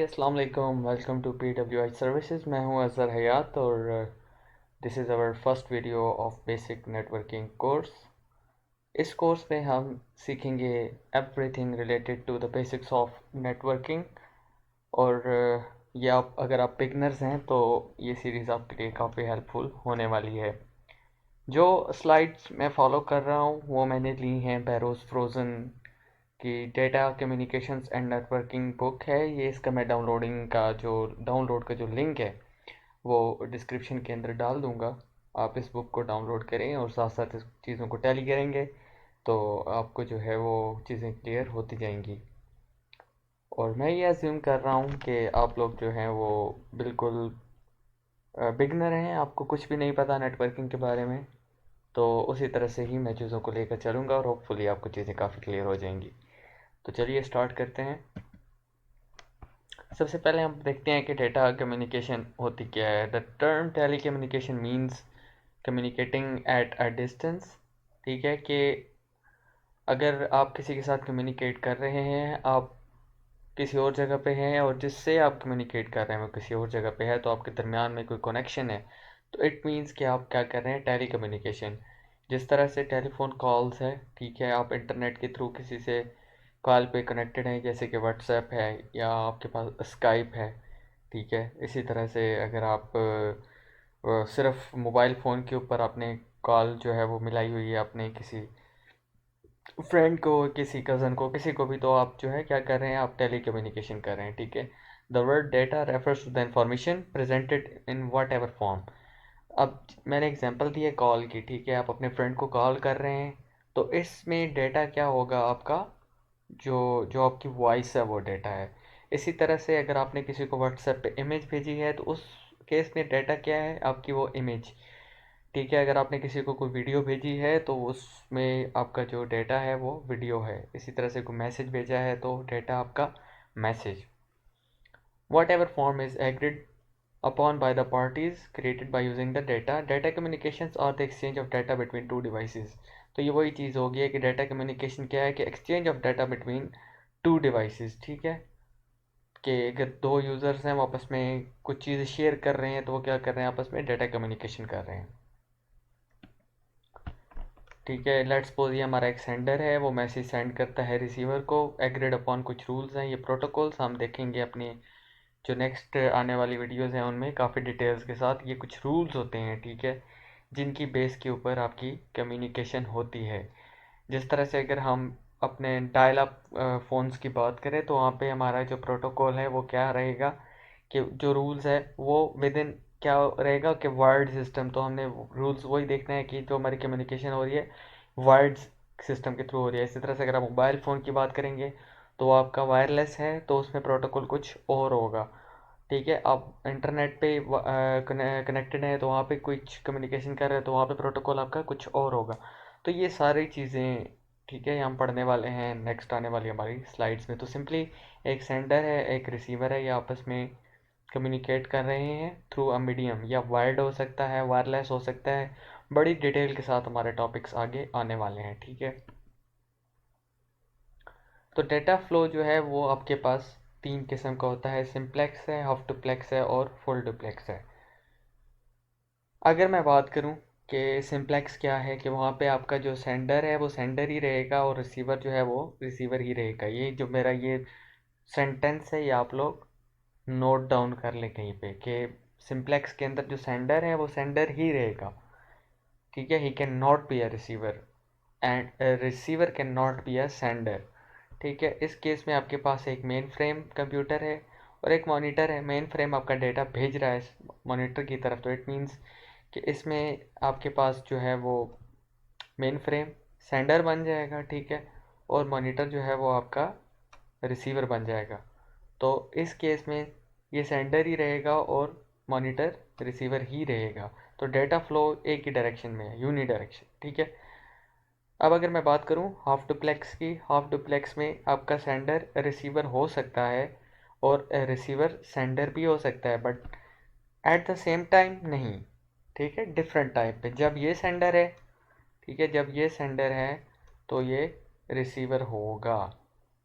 अस्सलाम वालेकुम। Welcome to PWI services. मैं हूं अज़हर हयात और this is our first video of basic networking course. इस कोर्स में हम सीखेंगे everything related to the basics of networking और ये अगर आप बिगनर्स हैं तो ये सीरीज़ आपके लिए काफ़ी हेल्पफुल होने वाली है। जो स्लाइड्स मैं फॉलो कर रहा हूँ वो मैंने ली हैं बैरोज फ्रोज़न कि data communications and networking book है। ये इसका मैं डाउनलोड का जो लिंक है वो डिस्क्रिप्शन के अंदर डाल दूंगा। आप इस बुक को डाउनलोड करें और साथ साथ इस चीज़ों को टैली करेंगे तो आपको जो है वो चीज़ें क्लियर होती जाएंगी। और मैं ये अज्यूम कर रहा हूँ कि आप लोग जो हैं वो बिल्कुल बिगनर हैं, आपको कुछ भी नहीं पता नेटवर्किंग के बारे में। तो उसी तरह से ही मैं चीज़ों को लेकर चलूँगा और होपफुली आपको चीज़ें काफ़ी क्लियर हो जाएंगी। तो चलिए स्टार्ट करते हैं। सबसे पहले हम देखते हैं कि डेटा कम्युनिकेशन होती क्या है। The term telecommunication means communicating at a distance. ठीक है कि अगर आप किसी के साथ कम्युनिकेट कर रहे हैं, आप किसी और जगह पे हैं और जिससे आप कम्युनिकेट कर रहे हैं वो किसी और जगह पे है, तो आपके दरमियान में कोई कनेक्शन है, तो इट मीन्स कि आप क्या कर रहे हैं, टेली कम्युनिकेशन। जिस तरह से टेलीफोन कॉल्स है, ठीक है, आप इंटरनेट के थ्रू किसी से कॉल पे कनेक्टेड हैं, जैसे कि व्हाट्सएप है या आपके पास स्काइप है। ठीक है, इसी तरह से अगर आप सिर्फ मोबाइल फ़ोन के ऊपर आपने कॉल जो है वो मिलाई हुई है अपने किसी फ्रेंड को, किसी कज़न को, किसी को भी, तो आप जो है क्या कर रहे हैं, आप टेली कम्युनिकेशन कर रहे हैं। ठीक है। The word data refers to the information presented in whatever form. अब मैंने एग्जांपल दी है कॉल की। ठीक है, आप अपने फ्रेंड को कॉल कर रहे हैं तो इसमें डेटा क्या होगा आपका, जो जो आपकी वॉइस है वो डेटा है। इसी तरह से अगर आपने किसी को व्हाट्सएप पे इमेज भेजी है तो उस केस में डेटा क्या है, आपकी वो इमेज। ठीक है, अगर आपने किसी को कोई वीडियो भेजी है तो उसमें आपका जो डेटा है वो वीडियो है। इसी तरह से कोई मैसेज भेजा है तो डेटा आपका message. What ever form is agreed upon by the parties created by using the data. Data communications are the exchange of data between two devices. तो ये वही चीज़ होगी है कि डेटा कम्युनिकेशन क्या है कि exchange of data between two devices. ठीक है, कि अगर दो यूज़र्स हैं वो आपस में कुछ चीज़ें शेयर कर रहे हैं तो वो क्या कर रहे हैं, आपस में डाटा कम्युनिकेशन कर रहे हैं। ठीक है, लेट्स सपोज ये हमारा एक सेंडर है, वो मैसेज सेंड करता है रिसीवर को। एग्रीड अपॉन कुछ रूल्स हैं, ये प्रोटोकॉल्स हम देखेंगे अपनी जो नेक्स्ट आने वाली वीडियोस हैं उनमें काफ़ी डिटेल्स के साथ। ये कुछ रूल्स होते हैं, ठीक है, जिनकी बेस के ऊपर आपकी कम्युनिकेशन होती है। जिस तरह से अगर हम अपने डायल अप फ़ोन्स की बात करें तो वहाँ पे हमारा जो प्रोटोकॉल है वो क्या रहेगा कि जो रूल्स है वो विद इन क्या रहेगा कि वर्ड सिस्टम। तो हमने रूल्स वही देखना है कि जो हमारी कम्युनिकेशन हो रही है वर्ड्स सिस्टम के थ्रू हो रही है। इसी तरह से अगर आप मोबाइल फ़ोन की बात करेंगे तो आपका वायरलेस है तो उसमें प्रोटोकॉल कुछ और होगा। ठीक है, आप इंटरनेट पे कनेक्टेड हैं तो वहाँ पे कुछ कम्युनिकेशन कर रहे हैं तो वहाँ पे प्रोटोकॉल आपका कुछ और होगा। तो ये सारी चीज़ें, ठीक है, हम पढ़ने वाले हैं नेक्स्ट आने वाली हमारी स्लाइड्स में। तो सिंपली एक सेंडर है एक रिसीवर है, ये आपस में कम्युनिकेट कर रहे हैं थ्रू अ मीडियम, या वायर्ड हो सकता है, वायरलेस हो सकता है। बड़ी डिटेल के साथ हमारे टॉपिक्स आगे आने वाले हैं। ठीक है, तो डेटा फ्लो जो है वो आपके पास तीन किस्म का होता है, सिंप्लेक्स है, हाफ डुप्लेक्स है और फुल डुप्लेक्स है। अगर मैं बात करूं कि सिंप्लेक्स क्या है, कि वहाँ पे आपका जो सेंडर है वो सेंडर ही रहेगा और रिसीवर जो है वो रिसीवर ही रहेगा। ये जो मेरा ये सेंटेंस है ये आप लोग नोट डाउन कर लें कहीं पे कि सिंप्लेक्स के अंदर जो सेंडर है वो सेंडर ही रहेगा। ठीक है, he can not be a receiver and receiver can not be a sender. ठीक है, इस केस में आपके पास एक मेन फ्रेम कंप्यूटर है और एक मॉनिटर है। मेन फ्रेम आपका डेटा भेज रहा है मॉनिटर की तरफ, तो इट मीन्स कि इसमें आपके पास जो है वो मेन फ्रेम सेंडर बन जाएगा। ठीक है, और मॉनिटर जो है वो आपका रिसीवर बन जाएगा। तो इस केस में ये सेंडर ही रहेगा और मॉनिटर रिसीवर ही रहेगा। तो डेटा फ्लो एक ही डायरेक्शन में है, यूनी डायरेक्शन। ठीक है, अब अगर मैं बात करूं हाफ डुप्लेक्स की, हाफ डुप्लेक्स में आपका सेंडर रिसीवर हो सकता है और रिसीवर सेंडर भी हो सकता है, but at the same time नहीं। ठीक है, डिफरेंट टाइप पे। जब ये सेंडर है, ठीक है, जब ये सेंडर है तो ये रिसीवर होगा।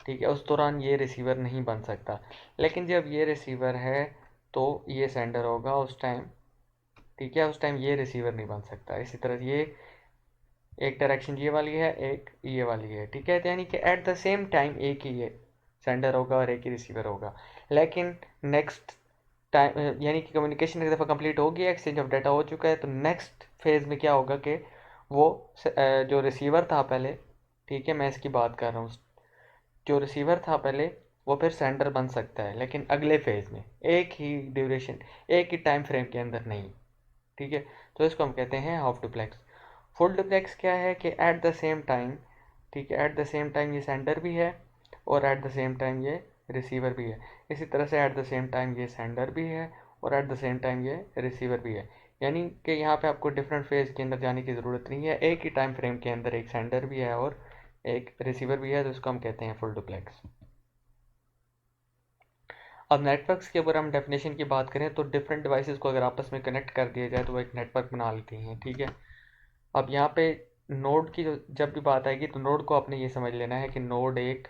ठीक है, उस दौरान ये रिसीवर नहीं बन सकता। लेकिन जब ये रिसीवर है तो ये सेंडर होगा उस टाइम, ठीक है, उस टाइम ये रिसीवर नहीं बन सकता। इसी तरह ये एक डायरेक्शन ये वाली है, एक ये वाली है, ठीक है, तो यानी कि एट द सेम टाइम एक ही ये सेंडर होगा और एक ही रिसीवर होगा। लेकिन नेक्स्ट टाइम यानी कि कम्युनिकेशन एक दफ़ा कंप्लीट हो गया, एक्सचेंज ऑफ डाटा हो चुका है, तो नेक्स्ट फेज़ में क्या होगा कि वो जो रिसीवर था पहले, ठीक है, मैं इसकी बात कर रहा हूँ, जो रिसीवर था पहले वो फिर सेंडर बन सकता है, लेकिन अगले फेज़ में एक ही ड्यूरेशन, एक ही टाइम फ्रेम के अंदर नहीं, ठीक है। तो इसको हम कहते हैं हाफ डुप्लेक्स। फुल डुप्लेक्स क्या है कि एट द सेम टाइम, ठीक है, एट द सेम टाइम ये सेंडर भी है और एट द सेम टाइम ये रिसीवर भी है। इसी तरह से एट द सेम टाइम ये सेंडर भी है और एट द सेम टाइम ये रिसीवर भी है। यानी कि यहाँ पे आपको डिफरेंट फेज़ के अंदर जाने की ज़रूरत नहीं है, एक ही टाइम फ्रेम के अंदर एक सेंडर भी है और एक रिसीवर भी है, तो इसको हम कहते हैं फुल डुप्लेक्स। अब नेटवर्क्स की अगर हम डेफिनेशन की बात करें तो डिफरेंट डिवाइसेस को अगर आपस में कनेक्ट कर दिया जाए तो वो एक नेटवर्क बना लेती हैं, ठीक है। अब यहाँ पे नोड की जब भी बात आएगी तो नोड को आपने ये समझ लेना है कि नोड एक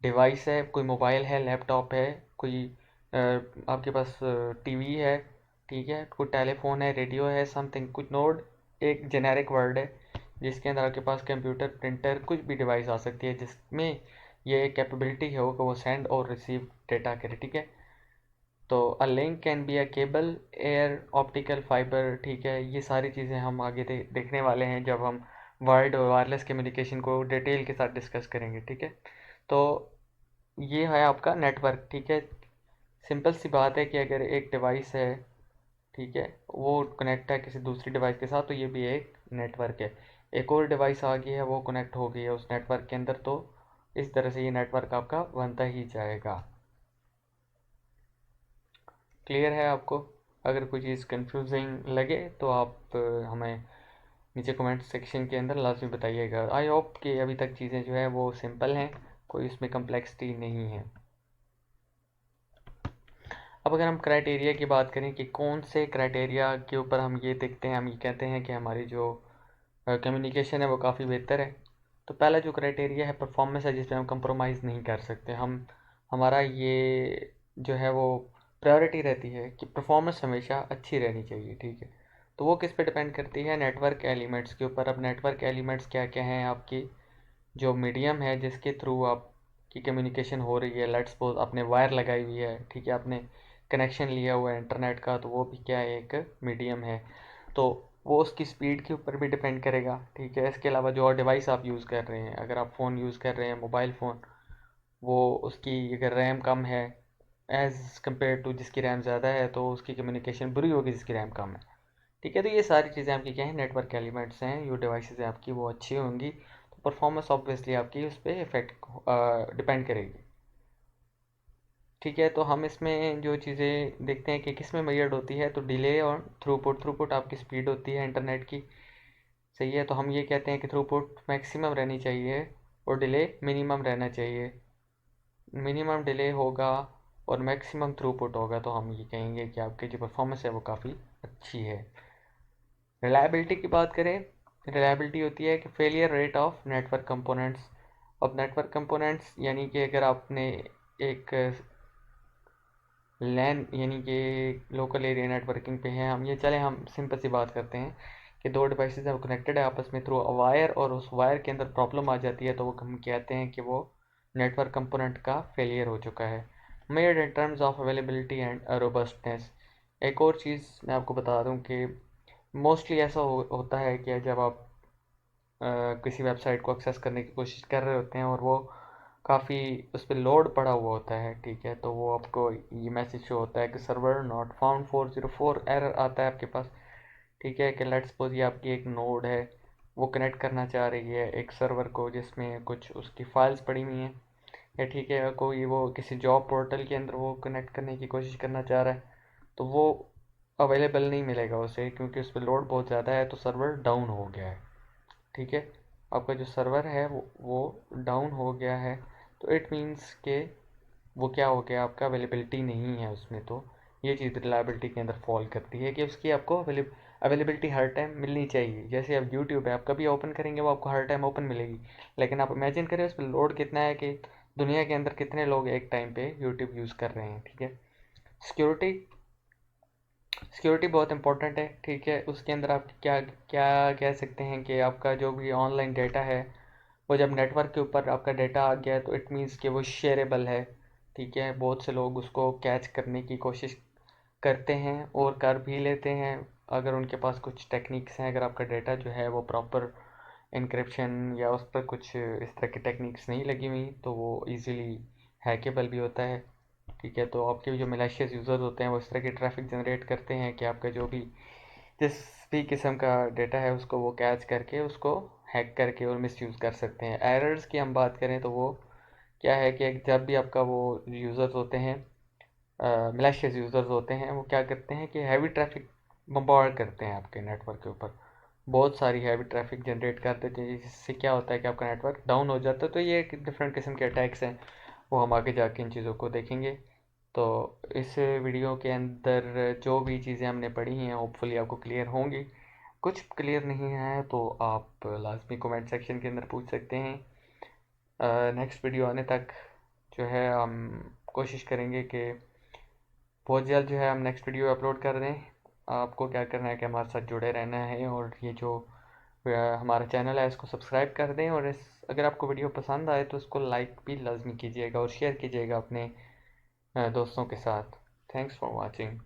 डिवाइस है, कोई मोबाइल है, लैपटॉप है, कोई आपके पास टीवी है, ठीक है, कोई टेलीफोन है, रेडियो है, समथिंग। कुछ नोड एक जेनेरिक वर्ड है जिसके अंदर आपके पास कंप्यूटर, प्रिंटर, कुछ भी डिवाइस आ सकती है जिसमें ये कैपेबिलिटी हो कि वो सेंड और रिसीव डेटा करे, ठीक है। तो a link can be a cable, air, optical fibre, ठीक है, ये सारी चीज़ें हम आगे देखने वाले हैं जब हम वायर्ड और वायरलेस कम्युनिकेशन को डिटेल के साथ डिस्कस करेंगे, ठीक है। तो ये है आपका नेटवर्क, ठीक है। सिंपल सी बात है कि अगर एक डिवाइस है, ठीक है, वो कनेक्ट है किसी दूसरी डिवाइस के साथ तो ये भी एक नेटवर्क है। एक और डिवाइस आ गई है, वो कनेक्ट हो गई है उस नेटवर्क के अंदर, तो इस तरह से ये नेटवर्क आपका बनता ही जाएगा। क्लियर है आपको? अगर कोई चीज़ कंफ्यूजिंग लगे तो आप हमें नीचे कमेंट सेक्शन के अंदर लाजमी बताइएगा। आई होप कि अभी तक चीज़ें जो है वो सिंपल हैं, कोई इसमें कम्प्लेक्सिटी नहीं है। अब अगर हम क्राइटेरिया की बात करें कि कौन से क्राइटेरिया के ऊपर हम ये देखते हैं, हम ये कहते हैं कि हमारी जो कम्युनिकेशन है वो काफ़ी बेहतर है, तो पहला जो क्राइटेरिया है परफॉर्मेंस है, जिसमें हम कंप्रोमाइज़ नहीं कर सकते। हमारा ये जो है वो प्रायोरिटी रहती है कि परफॉर्मेंस हमेशा अच्छी रहनी चाहिए, ठीक है। तो वो किस पे डिपेंड करती है? नेटवर्क एलिमेंट्स के ऊपर। अब नेटवर्क एलिमेंट्स क्या क्या हैं? आपकी जो मीडियम है जिसके थ्रू आपकी कम्युनिकेशन हो रही है, लेट्स सपोज आपने वायर लगाई हुई है, ठीक है, आपने कनेक्शन लिया हुआ है इंटरनेट का, तो वो भी क्या है? एक मीडियम है। तो वो उसकी स्पीड के ऊपर भी डिपेंड करेगा, ठीक है। इसके अलावा जो और डिवाइस आप यूज़ कर रहे हैं, अगर आप फ़ोन यूज़ कर रहे हैं, मोबाइल फ़ोन, वो उसकी अगर रैम कम है एज़ कम्पेयर टू जिसकी रैम ज़्यादा है, तो उसकी कम्युनिकेशन बुरी होगी जिसकी रैम कम है, ठीक है। तो ये सारी चीज़ें आपकी क्या हैं? नेटवर्क एलिमेंट्स हैं, जो डिवाइसेस हैं आपकी वो अच्छी होंगी, तो परफॉर्मेंस ऑब्वियसली आपकी उस पर इफेक्ट डिपेंड करेगी, ठीक है। तो हम इसमें जो चीज़ें देखते हैं कि किस में मेजर्ड होती है, तो डिले और थ्रूपुट। थ्रूपुट आपकी स्पीड होती है इंटरनेट की, सही है। तो हम ये कहते हैं कि थ्रूपुट मैक्सिमम रहनी चाहिए और डिले मिनिमम रहना चाहिए। मिनिमम डिले होगा और मैक्सिमम थ्रूपुट होगा तो हम ये कहेंगे कि आपकी जो परफॉर्मेंस है वो काफ़ी अच्छी है। रिलायबिलिटी की बात करें, रिलायबिलिटी होती है कि failure rate of network components. अब नेटवर्क कंपोनेंट्स यानी कि अगर आपने एक लैन यानी कि लोकल एरिया नेटवर्किंग पे हैं हम, ये चले हम सिंपल सी बात करते हैं कि दो डिवाइसेस हैं वो कनेक्टेड है आपस में थ्रू अ वायर, और उस वायर के अंदर प्रॉब्लम आ जाती है, तो वो हम कहते हैं कि वो नेटवर्क कंपोनेंट का फेलियर हो चुका है। Measured in terms of availability and robustness. एक और चीज़ मैं आपको बता दूं कि मोस्टली ऐसा होता है कि जब आप किसी वेबसाइट को एक्सेस करने की कोशिश कर रहे होते हैं और वो काफ़ी उस पर लोड पड़ा हुआ होता है, ठीक है, तो वो आपको ये मैसेज शो होता है कि सर्वर नॉट फाउंड 404 एरर आता है आपके पास, ठीक है। कि लेट्स सपोज ये आपकी एक नोड है, वो कनेक्ट करना चाह रही है एक सर्वर को जिसमें कुछ उसकी फाइल्स पड़ी हुई हैं, या ठीक है कोई वो किसी जॉब पोर्टल के अंदर वो कनेक्ट करने की कोशिश करना चाह रहा है, तो वो अवेलेबल नहीं मिलेगा उसे क्योंकि उस पर लोड बहुत ज़्यादा है, तो सर्वर डाउन हो गया है, ठीक है। आपका जो सर्वर है वो डाउन हो गया है, तो इट मीन्स के वो क्या हो गया? आपका अवेलेबिलिटी नहीं है उसमें। तो ये चीज़ रिलायबिलिटी के अंदर फॉल करती है कि उसकी आपको अवेलेबिलिटी हर टाइम मिलनी चाहिए। जैसे अब यूट्यूब है, आप कभी ओपन करेंगे वो आपको हर टाइम ओपन मिलेगी, लेकिन आप इमेजिन करें उस पर लोड कितना है कि दुनिया के अंदर कितने लोग एक टाइम पे यूट्यूब यूज़ कर रहे हैं, ठीक है। सिक्योरिटी सिक्योरिटी बहुत इंपॉर्टेंट है, ठीक है। उसके अंदर आप क्या क्या कह सकते हैं कि आपका जो भी ऑनलाइन डेटा है वो जब नेटवर्क के ऊपर आपका डेटा आ गया है तो इट मीन्स कि वो शेयरेबल है, ठीक है। बहुत से लोग उसको कैच करने की कोशिश करते हैं और कर भी लेते हैं अगर उनके पास कुछ टेक्निक्स हैं। अगर आपका डेटा जो है वो प्रॉपर इनक्रिप्शन या उस पर कुछ इस तरह की टेक्निक्स नहीं लगी हुई तो वो इजीली हैकेबल भी होता है, ठीक है। तो आपके जो मिलेशियस यूज़र्स होते हैं वो इस तरह की ट्रैफिक जनरेट करते हैं कि आपका जो भी जिस भी किस्म का डेटा है उसको वो कैच करके उसको हैक करके और मिसयूज़ कर सकते हैं। एरर्स की हम बात करें तो वो क्या है कि जब भी आपका वो यूज़र्स होते हैं, मिलेशियस यूज़र्स होते हैं, वो क्या करते हैं कि हैवी ट्रैफिक बम्बार्ड करते हैं आपके नेटवर्क के ऊपर। बहुत सारी हैवी ट्रैफिक जनरेट कर देते हैं जिससे क्या होता है कि आपका नेटवर्क डाउन हो जाता है। तो ये एक डिफरेंट किस्म के अटैक्स हैं, वो हम आगे जाके इन चीज़ों को देखेंगे। तो इस वीडियो के अंदर जो भी चीज़ें हमने पढ़ी हैं होपफुली आपको क्लियर होंगी। कुछ क्लियर नहीं है तो आप लाजमी कमेंट सेक्शन के अंदर पूछ सकते हैं। नेक्स्ट वीडियो आने तक जो है हम कोशिश करेंगे कि बहुत जल्द जो है हम नेक्स्ट वीडियो अपलोड कर दें। आपको क्या करना है कि हमारे साथ जुड़े रहना है और ये जो हमारा चैनल है इसको सब्सक्राइब कर दें। और इस अगर आपको वीडियो पसंद आए तो इसको लाइक भी लाजमी कीजिएगा और शेयर कीजिएगा अपने दोस्तों के साथ। Thanks for watching.